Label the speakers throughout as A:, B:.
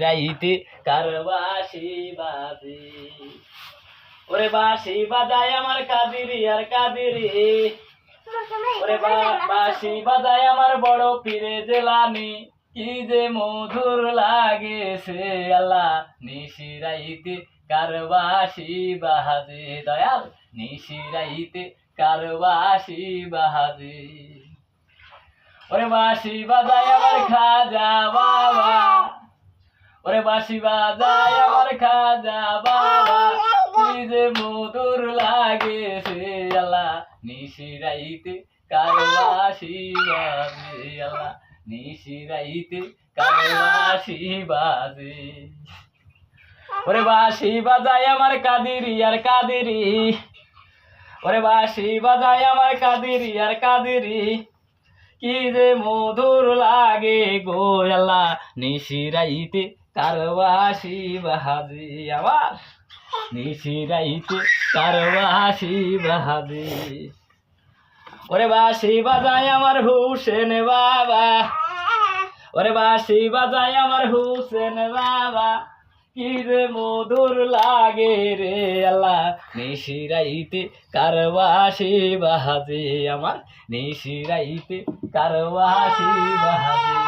A: রাইতে কার বাঁশি বাজে। ওরে বাঁশি বাজায় আমার কাদিরি আর কাদিরি, ওরে বাঁশি বাজায় আমার বড় পীরে জেলানি, কি যে মধুর লাগেছে আল্লাহ নিশি রাইতে কার বাঁশি বাজে। দয়াল নিশি রাইতে কার বাঁশি বাজে। ওরে বাঁশি বাজায় আমার খাজা বাবা, ওরে বাঁশি বাজায় আমার খাজা বাবা, কি যে মধুর লাগেছে আল্লাহ নিশি রাইতে কার বাঁশি বাজে। আল্লাহ নিশি রাইতে কার বাঁশি বাজে। ওরে বাঁশি বাজায় আমার কাদিরি আর কাদিরি, ওরে বাঁশি বাজায় আমার কাদিরি আর কাদিরি, কি যে মধুর লাগে গো আল্লাহ নিশি রাইতে কার বাঁশি বাজে। আমার নিশি রাইতে কার বাঁশি বাজে। ওরে বাঁশি বাজায় আমার হুসেন বাবা, ওরে বাঁশি বাজায় আমার হুসেন বাবা, কি যে মধুর লাগে রে আল্লাহ নিশি রাইতে কার বাঁশি বাজে। আমার নিশি রাইতে কার বাঁশি বাজে।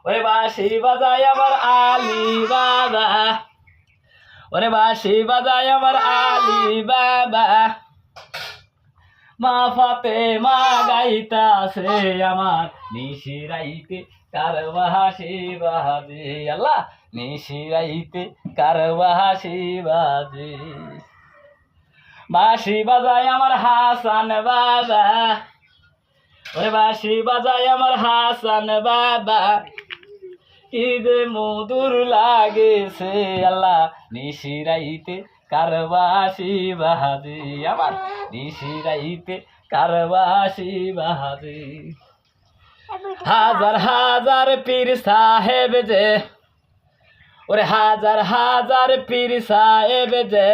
A: ওরে বাঁশি বাজায় আমার আলী বাবা, ওরে বাঁশি বাজায় আমার আলী বাবা, মা ফাতেমা গাইতাছে আমার নিশি রাইতে কার বাঁশি বাজে। আল্লাহ নিশি রাইতে কার বাঁশি বাজে। বাঁশি বাজায় আমার হাসান বাবা, ওরে বাঁশি বাজায় আমার হাসান বাবা, কি যে মধুর লাগেছে আল্লাহ নিশি রাইতে কার বাঁশি বাজে। আমার নিশি রাইতে কার বাঁশি বাজে। হাজার হাজার পীর সাহেব যে, ওরে হাজার হাজার পীর সাহেব যে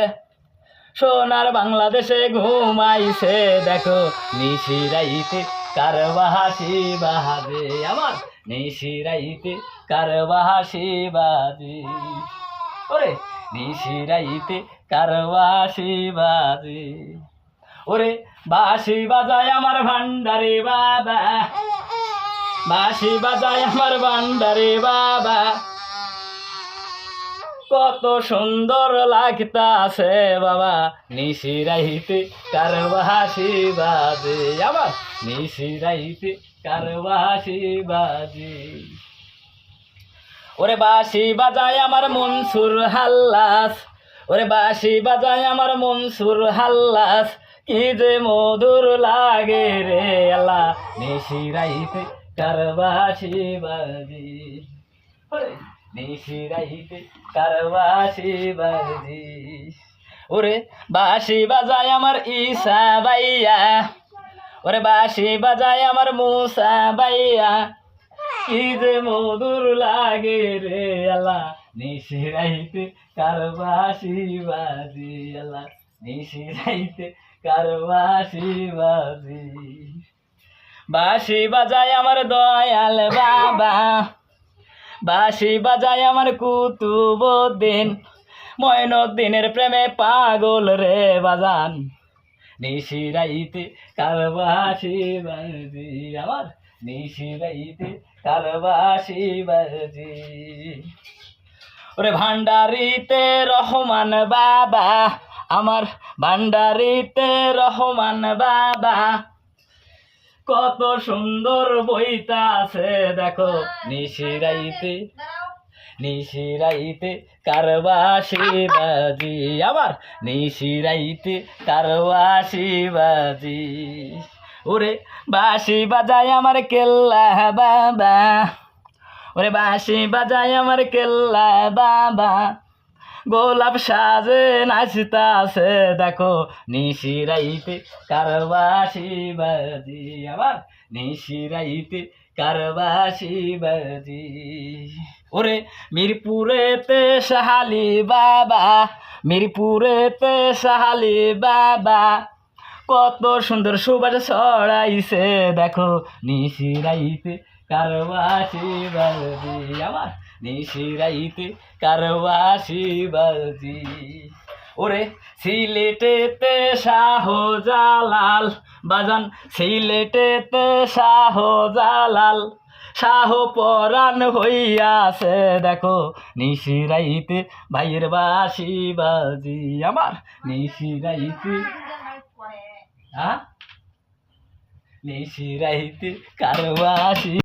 A: সোনার বাংলাদেশে ঘুমাইছে দেখো নিশি রাইতে কার বাঁশি বাজে। আমার নিশি রাইতে কার বাঁশি বাজে। ওরে নিশি রাইতে কার বাঁশি বাজে। ওরে বাঁশি বাজায় আমার ভান্ডারে বাবা, বাঁশি বাজায় আমার ভান্ডারে বাবা, কত সুন্দর লাগতাছে বাবা নিশি রাইতে কার বাঁশি বাজে। আমার নিশি রাইতে কার বাঁশি বাজে। ওরে বাঁশি বাজায় আমার মনসুর হাল্লাস, ওরে বাঁশি বাজায় আমার মনসুর হাল্লাস, কি যে মধুর লাগে রে আল্লাহ নিশি রাইতে কার বাঁশি বাজে। নিশি রাইতে কার বাঁশি বাজে। ওরে বাঁশি বাজায় আমার ঈসা বাইয়া, ওরে বাঁশি বাজায় আমার মুসা বাইয়া, কি যে মধুর লাগে রে আল্লাহ নিশি রাইতে কার বাঁশি বাজে। আল্লাহ নিশি রাইতে কার বাঁশি বাজে। বাঁশি বাজায় আমার দয়াল বাবা, বাঁশি বাজায় আমার কুতুবউদ্দিন, মঈনুদ্দিনের প্রেমে পাগল রে বাজান নিশি রাইতে কার বাঁশি বাজে। আমার নিশি রাইতে কার বাঁশি বাজে। ওরে ভান্ডারিতে রহমান বাবা, আমার ভান্ডারিতে রহমান বাবা, কত সুন্দর বইতা আছে দেখো নিশি রাইতে, নিশি রাইতে কার বাঁশি বাজে। আমার নিশি রাইতে কার বাঁশি বাজে। ওরে বাঁশি বাজায় আমার কেল্লা বাবা, ওরে বাঁশি বাজায় আমার কেল্লা বাবা, গোলাপ সাজে নাচতাছে দেখো নিশি রাইতে কার বাঁশি বাজে। আমার নিশি রাইতে কার বাঁশি বাজে। ওরে মিরপুরেতে সাহালি বাবা, মিরপুরেতে সাহালি বাবা, কত সুন্দর সুবাস ছড়াইছে দেখো নিশি রাইতে কার বাঁশি বাজে। আমার নিশিরাইতে কারবাসি বাজি। ওরে সিলেটেতে শাহজালাল বাজান, সিলেটেতে শাহজালাল শাহ পরাণ হইয়াছে দেখো, নিশিরাইতে ভাইয়ের বাসি বাজি আমার, নিশিরাইতে নিশিরাইতে কারবাসি।